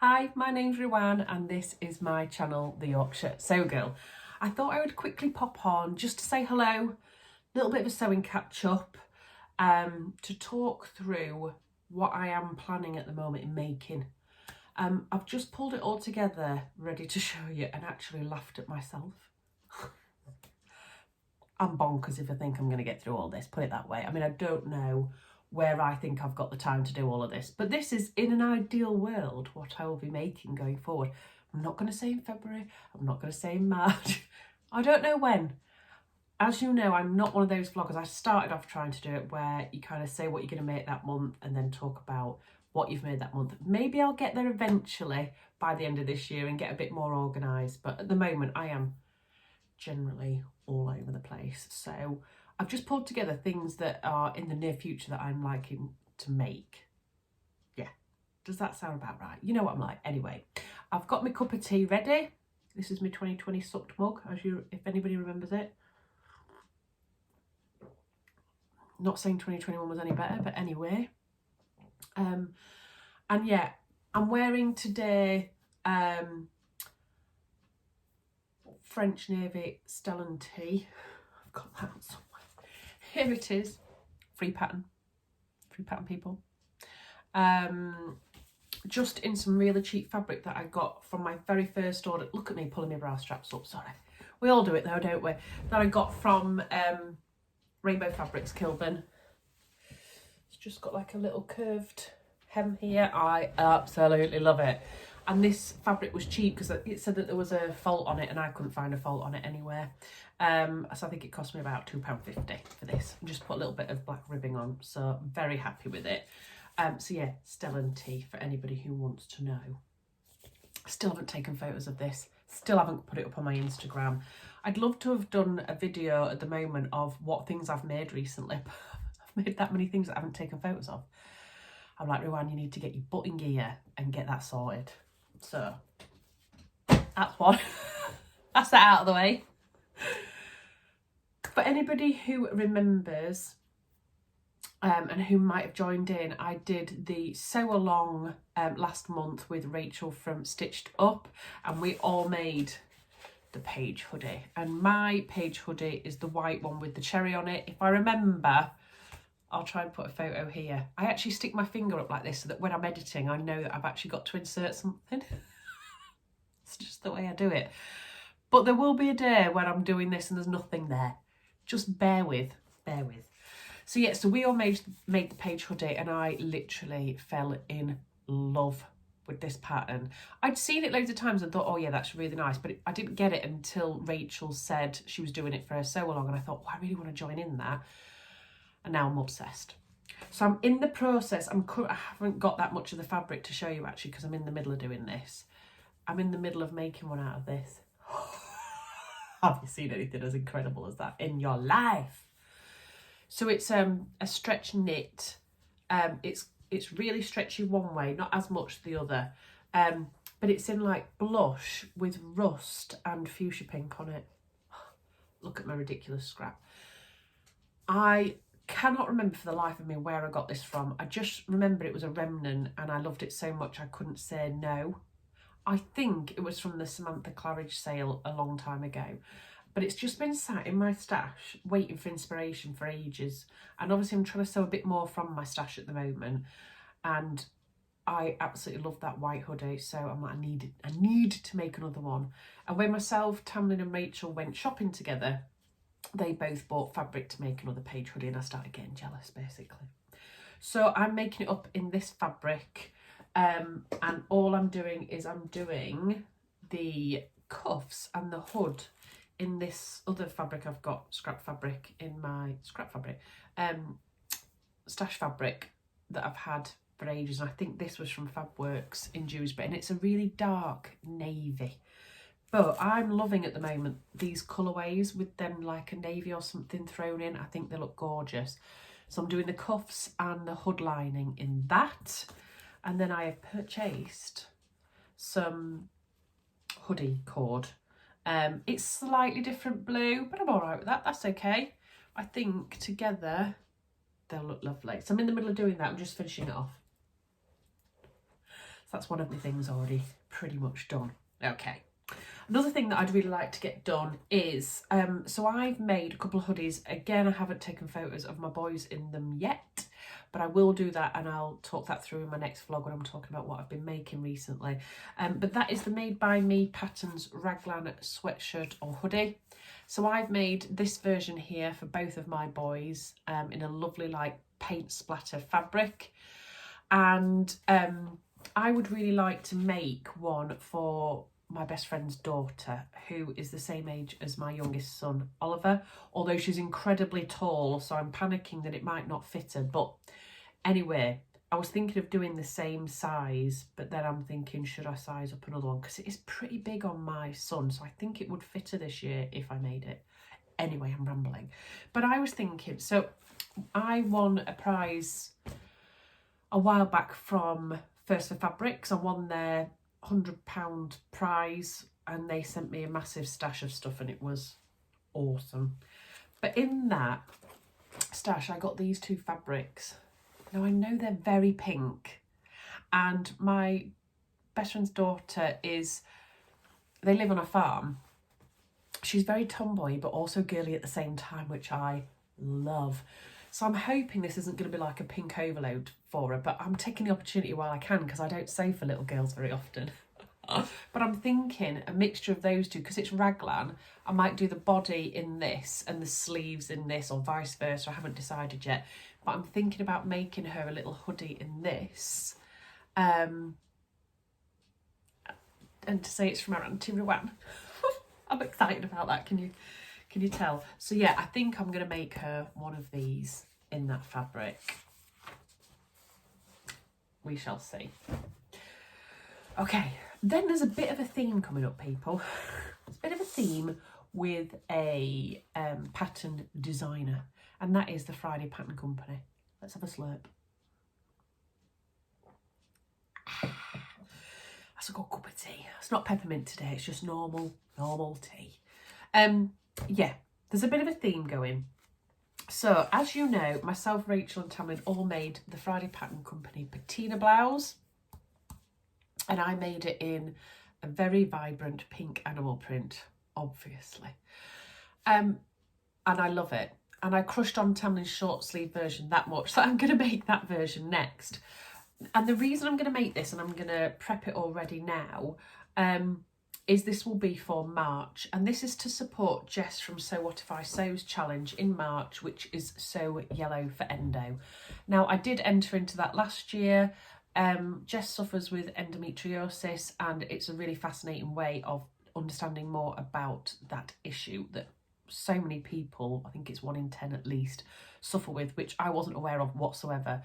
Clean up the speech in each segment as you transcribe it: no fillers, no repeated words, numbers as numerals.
Hi, my name's Ruan and this is my channel, The Yorkshire Sew Girl. I thought I would quickly pop on just to say hello, a little bit of a sewing catch up, to talk through what I am planning at the moment in making. I've just pulled it all together, ready to show you, and actually laughed at myself. I'm bonkers if I think I'm going to get through all this, put it that way. I mean, I don't know where I think I've got the time to do all of this, but this is, in an ideal world, what I will be making going forward. I'm not going to say in February, I'm not going to say in March. I don't know when. As you know, I'm not one of those vloggers. I started off trying to do it where you kind of say what you're going to make that month and then talk about what you've made that month. Maybe I'll get there eventually by the end of this year and get a bit more organised, but at the moment I am generally all over the place. So I've just pulled together things that are in the near future that I'm liking to make. Yeah, does that sound about right? You know what I'm like. Anyway, I've got my cup of tea ready. This is my 2020 sucked mug, if anybody remembers it. Not saying 2021 was any better, but anyway. And yeah, I'm wearing today French Navy Stellan tee. I've got that somewhere. Here it is. Free pattern people. Just in some really cheap fabric that I got from my very first order. Look at me pulling my bra straps up, sorry. We all do it though, don't we? That I got from Rainbow Fabrics Kilburn. It's just got like a little curved hem here. I absolutely love it. And this fabric was cheap because it said that there was a fault on it and I couldn't find a fault on it anywhere. So I think it cost me about £2.50 for this. And just put a little bit of black ribbing on, so I'm very happy with it. So yeah, Stellan tee for anybody who wants to know. Still haven't taken photos of this. Still haven't put it up on my Instagram. I'd love to have done a video at the moment of what things I've made recently. I've made that many things that I haven't taken photos of. I'm like, Ruan, you need to get your butt in gear and get that sorted. So that's one. That's that out of the way. For anybody who remembers and who might have joined in, I did the sew along last month with Rachel from Stitched Up, and we all made the page hoodie. And my page hoodie is the white one with the cherry on it. If I remember, I'll try and put a photo here. I actually stick my finger up like this so that when I'm editing, I know that I've actually got to insert something. It's just the way I do it. But there will be a day when I'm doing this and there's nothing there. Just bear with. So yeah, so we all made the page hoodie and I literally fell in love with this pattern. I'd seen it loads of times and thought, oh yeah, that's really nice. But I didn't get it until Rachel said she was doing it for her sew along and I thought, oh, I really want to join in that. And now I'm obsessed. So I'm in the process. I haven't got that much of the fabric to show you actually because I'm in the middle of doing this. I'm in the middle of making one out of this. Have you seen anything as incredible as that in your life? So it's a stretch knit. It's really stretchy one way, not as much the other. But it's in like blush with rust and fuchsia pink on it. Look at my ridiculous scrap. I cannot remember for the life of me where I got this from. I just remember it was a remnant and I loved it so much I couldn't say no. I think it was from the Samantha Claridge sale a long time ago. But it's just been sat in my stash waiting for inspiration for ages. And obviously I'm trying to sew a bit more from my stash at the moment. And I absolutely love that white hoodie. So I'm like, I need to make another one. And when myself, Tamlin and Rachel went shopping together, they both bought fabric to make another page hoodie and I started getting jealous basically. So I'm making it up in this fabric. And all I'm doing is I'm doing the cuffs and the hood in this other fabric I've got, scrap fabric, in my stash fabric that I've had for ages. And I think this was from Fabworks in Dewsbury and it's a really dark navy. But I'm loving at the moment these colourways with them like a navy or something thrown in. I think they look gorgeous. So I'm doing the cuffs and the hood lining in that. And then I have purchased some hoodie cord. It's slightly different blue, but I'm all right with that. That's okay. I think together they'll look lovely. So I'm in the middle of doing that. I'm just finishing it off. that's one of the things already pretty much done. Okay. Another thing that I'd really like to get done is, so I've made a couple of hoodies. Again, I haven't taken photos of my boys in them yet, but I will do that, and I'll talk that through in my next vlog when I'm talking about what I've been making recently. But that is the Made by Me Patterns raglan sweatshirt or hoodie. So I've made this version here for both of my boys in a lovely like paint splatter fabric. And I would really like to make one for my best friend's daughter, who is the same age as my youngest son, Oliver, although she's incredibly tall, so I'm panicking that it might not fit her. But anyway, I was thinking of doing the same size, but then I'm thinking, should I size up another one? Because it is pretty big on my son, so I think it would fit her this year if I made it. Anyway, I'm rambling. But I was thinking, so I won a prize a while back from First for Fabrics. I won their £100 prize, and they sent me a massive stash of stuff, and it was awesome. But in that stash I got these two fabrics. Now I know they're very pink, and my best friend's daughter they live on a farm. She's very tomboy but also girly at the same time, which I love. So I'm hoping this isn't going to be like a pink overload for her, but I'm taking the opportunity while I can because I don't sew for little girls very often. But I'm thinking a mixture of those two, because it's raglan. I might do the body in this and the sleeves in this, or vice versa. I haven't decided yet, but I'm thinking about making her a little hoodie in this. And to say it's from our Auntie Ruan. I'm excited about that. Can you tell? So yeah, I think I'm going to make her one of these in that fabric. We shall see. Okay, then there's a bit of a theme coming up, people. It's a bit of a theme with a pattern designer, and that is the Friday Pattern Company. Let's have a slurp. That's a good cup of tea. It's not peppermint today, it's just normal tea. Yeah, there's a bit of a theme going. So, as you know, myself, Rachel and Tamlin all made the Friday Pattern Company patina blouse. And I made it in a very vibrant pink animal print, obviously. And I love it. And I crushed on Tamlin's short sleeve version that much that I'm going to make that version next. And the reason I'm going to make this, and I'm going to prep it already now, is this will be for March, and this is to support Jess from Sew What If I Sew's challenge in March, which is Sew Yellow for Endo. Now, I did enter into that last year. Jess suffers with endometriosis, and it's a really fascinating way of understanding more about that issue that so many people, I think it's 1 in 10 at least, suffer with, which I wasn't aware of whatsoever.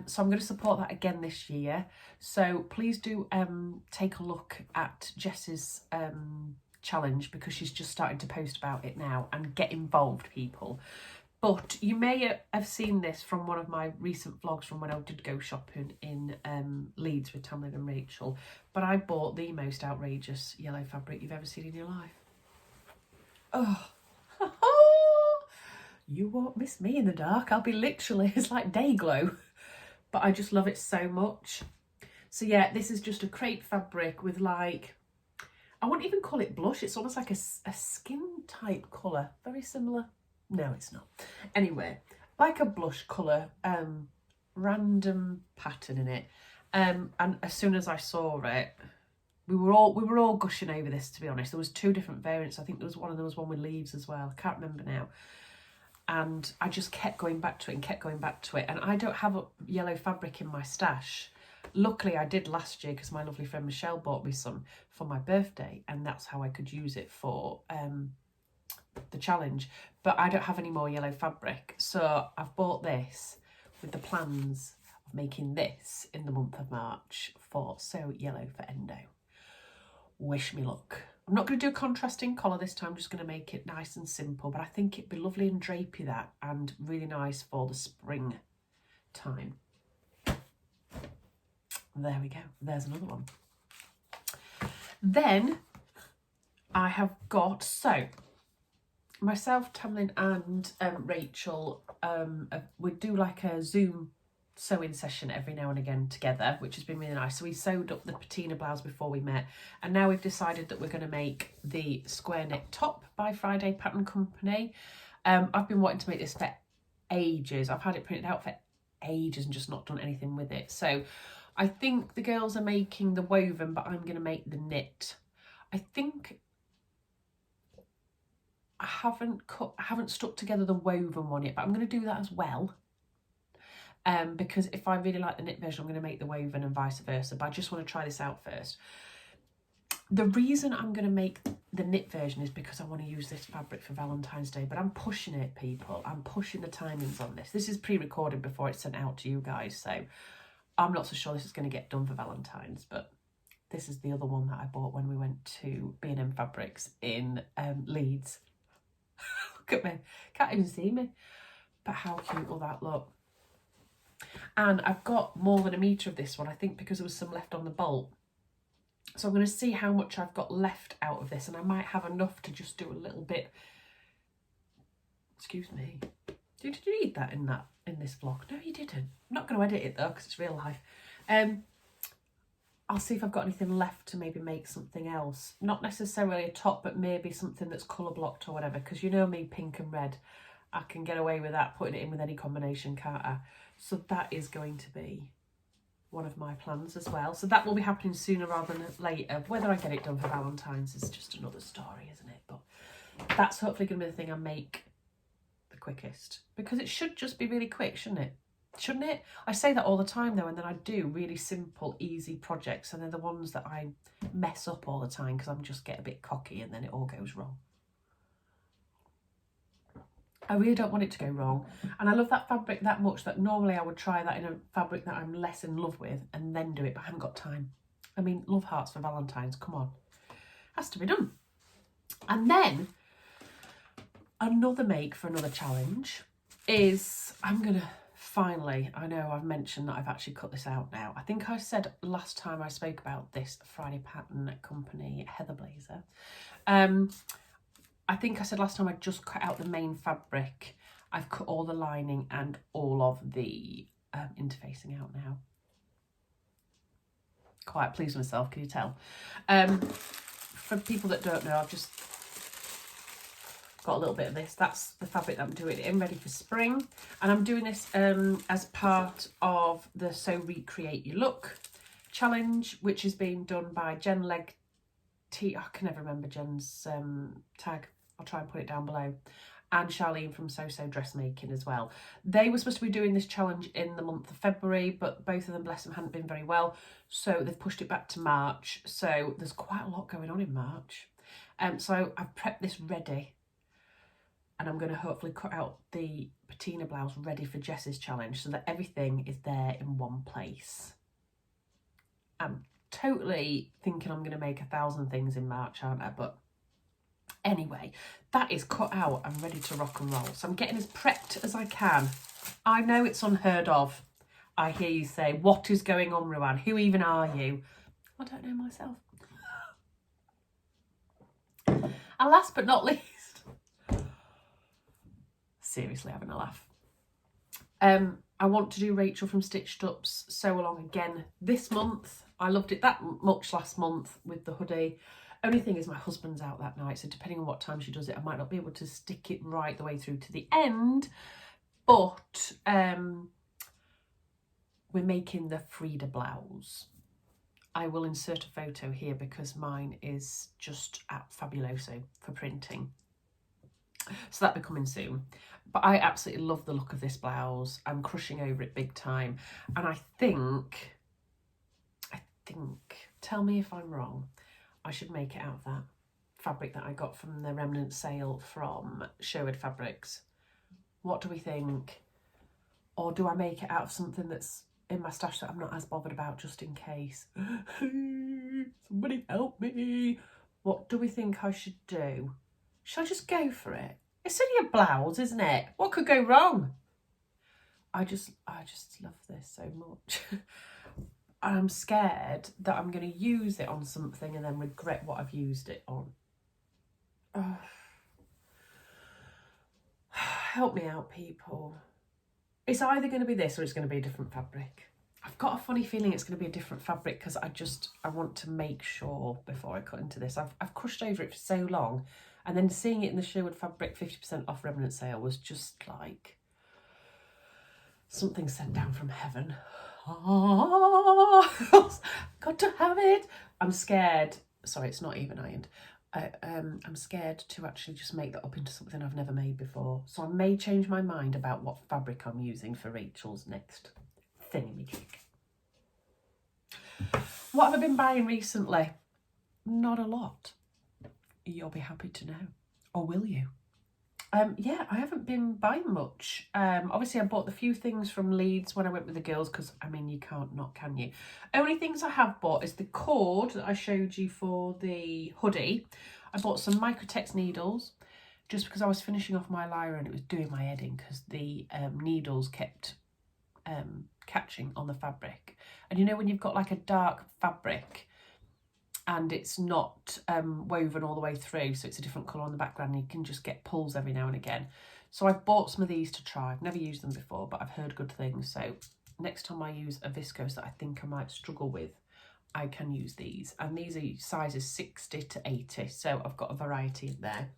So I'm going to support that again this year. So please do take a look at Jess's challenge, because she's just starting to post about it now, and get involved, people. But you may have seen this from one of my recent vlogs from when I did go shopping in Leeds with Tamlin and Rachel. But I bought the most outrageous yellow fabric you've ever seen in your life. Oh, you won't miss me in the dark. I'll be literally, it's like day glow. But I just love it so much. So yeah, this is just a crepe fabric with like, I wouldn't even call it blush. It's almost like a skin type colour. Very similar. No, it's not. Anyway, like a blush colour, random pattern in it. And as soon as I saw it, we were all gushing over this, to be honest. There was 2 different variants. I think there was one with leaves as well. I can't remember now. And I just kept going back to it and kept going back to it. And I don't have a yellow fabric in my stash. Luckily, I did last year because my lovely friend Michelle bought me some for my birthday, and that's how I could use it for the challenge. But I don't have any more yellow fabric, so I've bought this with the plans of making this in the month of March for Sew Yellow for Endo. Wish me luck. I'm not going to do a contrasting collar this time, I'm just going to make it nice and simple, but I think it'd be lovely and drapey, that, and really nice for the spring time. There we go, there's another one. Then I have got, so myself, Tamlin and Rachel would do like a Zoom sewing session every now and again together, which has been really nice. So we sewed up the patina blouse before we met, and now we've decided that we're going to make the square knit top by Friday Pattern Company. I've been wanting to make this for ages. I've had it printed out for ages and just not done anything with it. So I think the girls are making the woven, but I'm going to make the knit. I think I haven't stuck together the woven one yet, but I'm going to do that as well. Because if I really like the knit version, I'm going to make the woven and vice versa. But I just want to try this out first. The reason I'm going to make the knit version is because I want to use this fabric for Valentine's Day. But I'm pushing it, people. I'm pushing the timings on this. This is pre-recorded before it's sent out to you guys. So I'm not so sure this is going to get done for Valentine's. But this is the other one that I bought when we went to B&M Fabrics in Leeds. Look at me. Can't even see me. But how cute will that look? And I've got more than a metre of this one, I think, because there was some left on the bolt. So I'm going to see how much I've got left out of this, and I might have enough to just do a little bit. Excuse me. Did you read that in this vlog? No, you didn't. I'm not going to edit it though, because it's real life. I'll see if I've got anything left to maybe make something else. Not necessarily a top, but maybe something that's colour blocked or whatever, because you know me, pink and red. I can get away with that, putting it in with any combination, can't I? So that is going to be one of my plans as well. So that will be happening sooner rather than later. Whether I get it done for Valentine's is just another story, isn't it? But that's hopefully going to be the thing I make the quickest. Because it should just be really quick, shouldn't it? Shouldn't it? I say that all the time though, and then I do really simple, easy projects, and they're the ones that I mess up all the time because I'm just get a bit cocky and then it all goes wrong. I really don't want it to go wrong. And I love that fabric that much that normally I would try that in a fabric that I'm less in love with and then do it, but I haven't got time. I mean, love hearts for Valentine's, come on. Has to be done. And then another make for another challenge is I'm going to finally, I know I've mentioned that I've actually cut this out now. I think I said last time I spoke about this Friday Pattern Company Heather blazer. I think I said last time I just cut out the main fabric. I've cut all the lining and all of the interfacing out now. Quite pleased with myself, can you tell? For people that don't know, I've just got a little bit of this. That's the fabric that I'm doing it in, ready for spring. And I'm doing this as part of the So Recreate Your Look challenge, which is being done by Jen Leg T. I can never remember Jen's tag. I'll try and put it down below. And Charlene from So Dressmaking as well. They were supposed to be doing this challenge in the month of February, but both of them, bless them, hadn't been very well. So they've pushed it back to March. So there's quite a lot going on in March. So I've prepped this ready. And I'm going to hopefully cut out the patina blouse ready for Jess's challenge so that everything is there in one place. I'm totally thinking I'm going to make 1,000 things in March, aren't I? But anyway, that is cut out and ready to rock and roll. So I'm getting as prepped as I can. I know it's unheard of. I hear you say, what is going on, Ruan? Who even are you? I don't know myself. And last but not least, seriously having a laugh. I want to do Rachel from Stitched Up's Sew Along again this month. I loved it that much last month with the hoodie. Only thing is my husband's out that night, so depending on what time she does it, I might not be able to stick it right the way through to the end. But we're making the Frida blouse. I will insert a photo here because mine is just at Fabuloso for printing. So that'll be coming soon. But I absolutely love the look of this blouse. I'm crushing over it big time. And I think, tell me if I'm wrong, I should make it out of that fabric that I got from the remnant sale from Sherwood Fabrics. What do we think? Or do I make it out of something that's in my stash that I'm not as bothered about just in case? Somebody help me. What do we think I should do? Should I just go for it? It's only a blouse, isn't it? What could go wrong? I just love this so much. I'm scared that I'm going to use it on something and then regret what I've used it on. Help me out, people. It's either going to be this or it's going to be a different fabric. I've got a funny feeling it's going to be a different fabric because I want to make sure before I cut into this. I've crushed over it for so long, and then seeing it in the Sherwood Fabric 50% off remnant sale was just like something sent down from heaven. Oh, got to have it. I'm scared. Sorry, it's not even ironed. I'm scared to actually just make that up into something I've never made before. So I may change my mind about what fabric I'm using for Rachel's next thingamajig. What have I been buying recently? Not a lot. You'll be happy to know. Or will you? Yeah, I haven't been buying much. Obviously I bought the few things from Leeds when I went with the girls because, I mean, you can't not, can you? Only things I have bought is the cord that I showed you for the hoodie. I bought some Microtex needles just because I was finishing off my lyra and it was doing my head in because the needles kept catching on the fabric. And you know when you've got like a dark fabric and it's not woven all the way through, so it's a different colour on the background, and you can just get pulls every now and again. So I've bought some of these to try. I've never used them before, but I've heard good things. So next time I use a viscose that I think I might struggle with, I can use these. And these are sizes 60 to 80, so I've got a variety in there.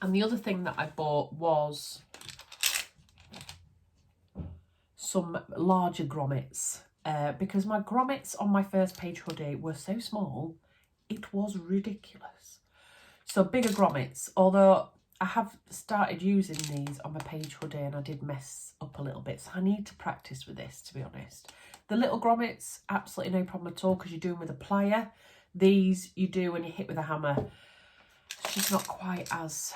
And the other thing that I bought was some larger grommets. Because my grommets on my first page hoodie were so small, it was ridiculous. So bigger grommets, although I have started using these on my page hoodie and I did mess up a little bit. So I need to practice with this, to be honest. The little grommets, absolutely no problem at all because you do them with a plier. These you do when you hit with a hammer. It's just not quite as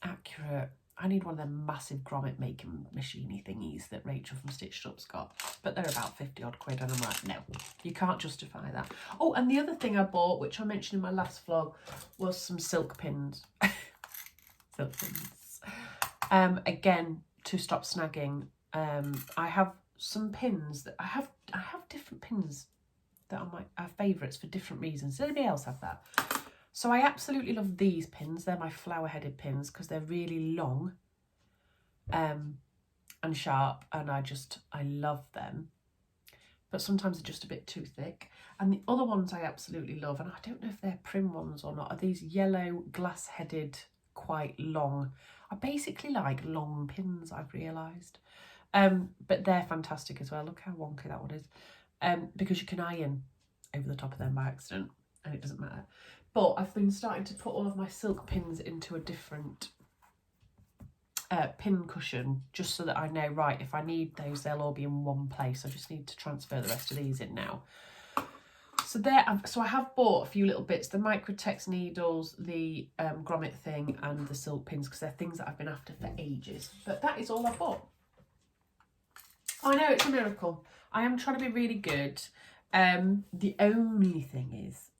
accurate. I need one of them massive grommet making machiney thingies that Rachel from Stitched Up's got. But they're about 50 odd quid and I'm like, no, you can't justify that. Oh, and the other thing I bought, which I mentioned in my last vlog, was some silk pins. Silk pins. Again, to stop snagging. I have some pins that I have different pins that are my favourites for different reasons. Does anybody else have that? So I absolutely love these pins. They're my flower-headed pins because they're really long and sharp, and I love them. But sometimes they're just a bit too thick. And the other ones I absolutely love, and I don't know if they're prim ones or not, are these yellow glass-headed, quite long. I basically like long pins, I've realised. But they're fantastic as well. Look how wonky that one is. Because you can iron over the top of them by accident, and it doesn't matter. But I've been starting to put all of my silk pins into a different pin cushion, just so that I know, right, if I need those, they'll all be in one place. I just need to transfer the rest of these in now. So so I have bought a few little bits, the Microtex needles, the grommet thing, and the silk pins, because they're things that I've been after for ages. But that is all I bought. I know, it's a miracle. I am trying to be really good. The only thing is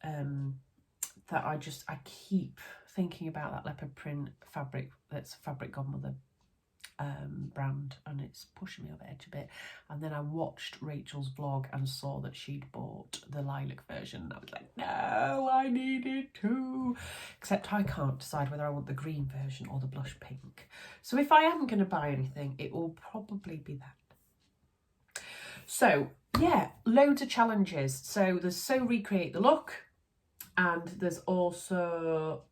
that I keep thinking about that leopard print fabric that's Fabric Godmother brand, and it's pushing me over the edge a bit. And then I watched Rachel's vlog and saw that she'd bought the lilac version, and I was like, no, I need it too. Except I can't decide whether I want the green version or the blush pink. So if I am going to buy anything, it will probably be that. So yeah, loads of challenges. So there's So Recreate the Look, and there's also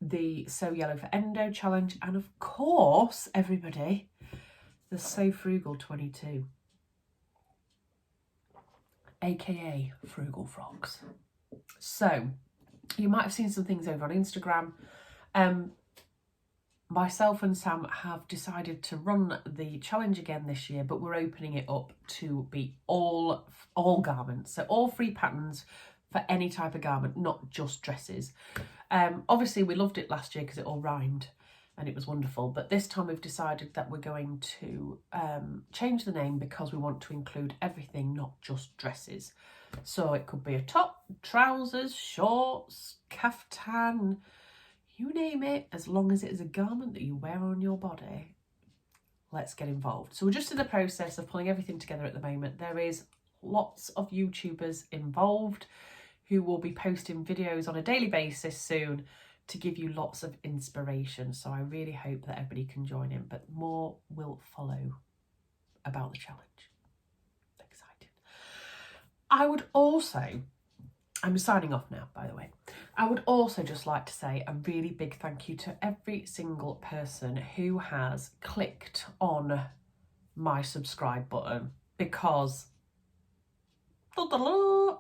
the So Yellow for Endo challenge, and of course, everybody, the So Frugal 22, aka Frugal Frogs. So you might have seen some things over on Instagram. Myself and Sam have decided to run the challenge again this year, but we're opening it up to be all garments, so all free patterns for any type of garment, not just dresses. Obviously we loved it last year because it all rhymed and it was wonderful, but this time we've decided that we're going to change the name because we want to include everything, not just dresses. So it could be a top, trousers, shorts, caftan, you name it, as long as it is a garment that you wear on your body. Let's get involved. So we're just in the process of pulling everything together at the moment. There is lots of YouTubers involved who will be posting videos on a daily basis soon to give you lots of inspiration. So I really hope that everybody can join in, but more will follow about the challenge. Excited. I would also, I'm signing off now, by the way. I would also just like to say a really big thank you to every single person who has clicked on my subscribe button, because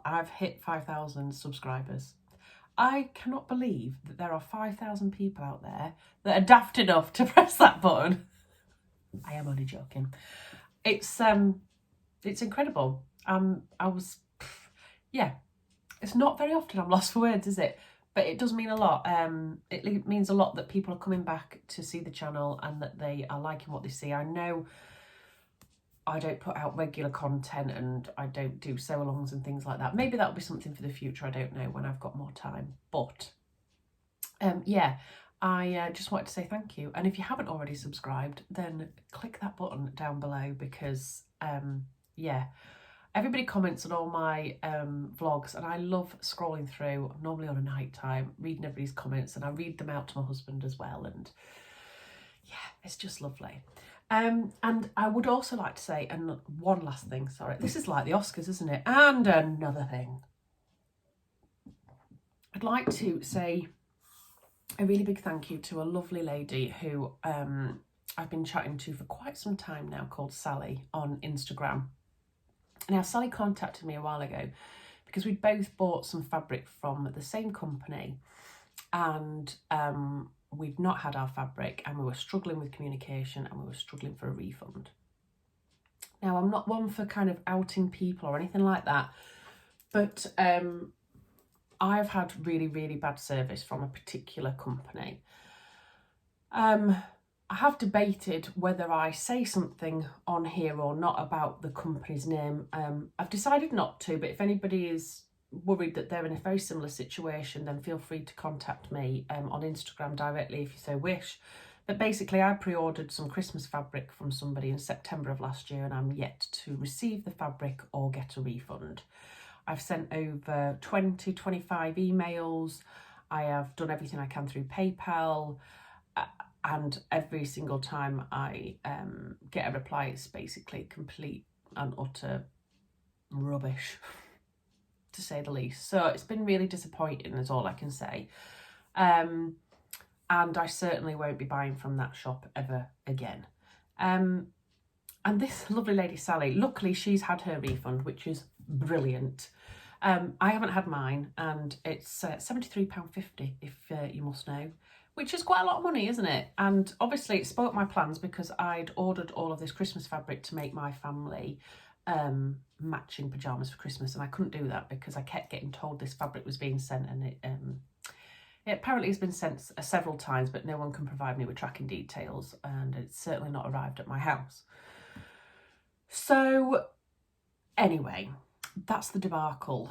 I've hit 5,000 subscribers. I cannot believe that there are 5,000 people out there that are daft enough to press that button. I am only joking. It's incredible. It's not very often I'm lost for words, is it? But it does mean a lot. It means a lot that people are coming back to see the channel and that they are liking what they see. I know I don't put out regular content and I don't do sew-alongs and things like that. Maybe that'll be something for the future, I don't know, when I've got more time. But yeah, I just wanted to say thank you. And if you haven't already subscribed, then click that button down below, because yeah, everybody comments on all my vlogs and I love scrolling through. I'm normally on a night time, reading everybody's comments, and I read them out to my husband as well. And yeah, it's just lovely. And I would also like to say, and one last thing, sorry, this is like the Oscars, isn't it? And another thing. I'd like to say a really big thank you to a lovely lady who I've been chatting to for quite some time now, called Sally on Instagram. Now, Sally contacted me a while ago because we'd both bought some fabric from the same company, and we'd not had our fabric, and we were struggling with communication, and we were struggling for a refund. Now, I'm not one for kind of outing people or anything like that, but I've had really, really bad service from a particular company. I have debated whether I say something on here or not about the company's name. I've decided not to, but if anybody is worried that they're in a very similar situation, then feel free to contact me on Instagram directly if you so wish. But basically, I pre-ordered some Christmas fabric from somebody in September of last year, and I'm yet to receive the fabric or get a refund. I've sent over 20, 25 emails. I have done everything I can through PayPal. And every single time I get a reply, it's basically complete and utter rubbish, to say the least. So it's been really disappointing, is all I can say. And I certainly won't be buying from that shop ever again. And this lovely lady, Sally, luckily she's had her refund, which is brilliant. I haven't had mine, and it's £73.50 if you must know, which is quite a lot of money, isn't it? And obviously it spoilt my plans, because I'd ordered all of this Christmas fabric to make my family matching pyjamas for Christmas, and I couldn't do that because I kept getting told this fabric was being sent, and it apparently has been sent several times, but no one can provide me with tracking details, and it's certainly not arrived at my house. So anyway, that's the debacle.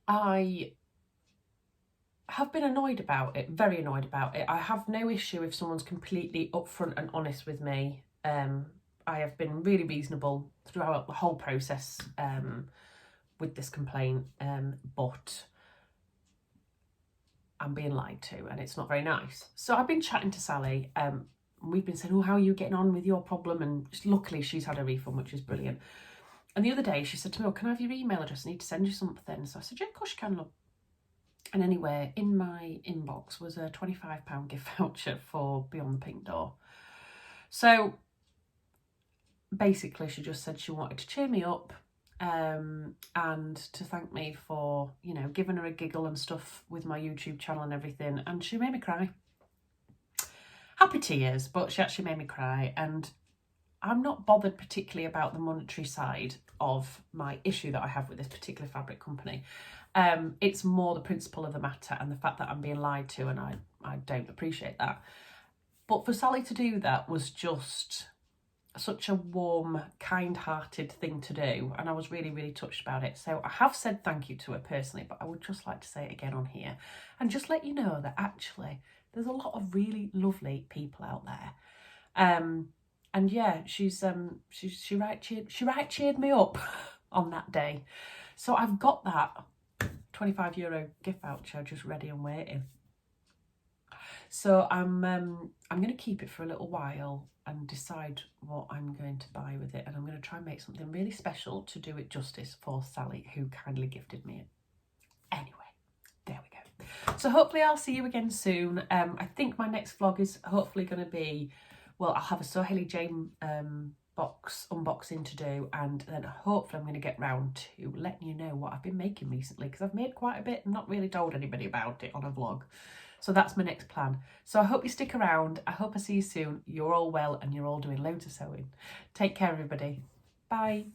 I have been annoyed about it, very annoyed about it. I have no issue if someone's completely upfront and honest with me. I have been really reasonable throughout the whole process with this complaint, but I'm being lied to, and it's not very nice. So I've been chatting to Sally. We've been saying, oh, how are you getting on with your problem? And luckily she's had a refund, which is brilliant. And the other day she said to me, oh, can I have your email address? I need to send you something. So I said, yeah, of course you can, love. And anyway, in my inbox was a £25 gift voucher for Beyond the Pink Door. So basically she just said she wanted to cheer me up and to thank me for, you know, giving her a giggle and stuff with my YouTube channel and everything. And she made me cry. Happy tears, but she actually made me cry. And I'm not bothered particularly about the monetary side of my issue that I have with this particular fabric company. It's more the principle of the matter and the fact that I'm being lied to, and I don't appreciate that. But for Sally to do that was just such a warm, kind-hearted thing to do, and I was really, really touched about it. So I have said thank you to her personally, but I would just like to say it again on here and just let you know that actually there's a lot of really lovely people out there. And yeah, she right cheered me up on that day. So I've got that €25 gift voucher just ready and waiting. So I'm going to keep it for a little while and decide what I'm going to buy with it, and I'm going to try and make something really special to do it justice for Sally, who kindly gifted me it. Anyway, there we go. So hopefully I'll see you again soon. I think my next vlog is hopefully going to be, well, I'll have a So Hayley Jane box unboxing to do, and then hopefully I'm going to get round to letting you know what I've been making recently, because I've made quite a bit and not really told anybody about it on a vlog. So that's my next plan. So I hope you stick around. I hope I see you soon. You're all well and you're all doing loads of sewing. Take care, everybody. Bye.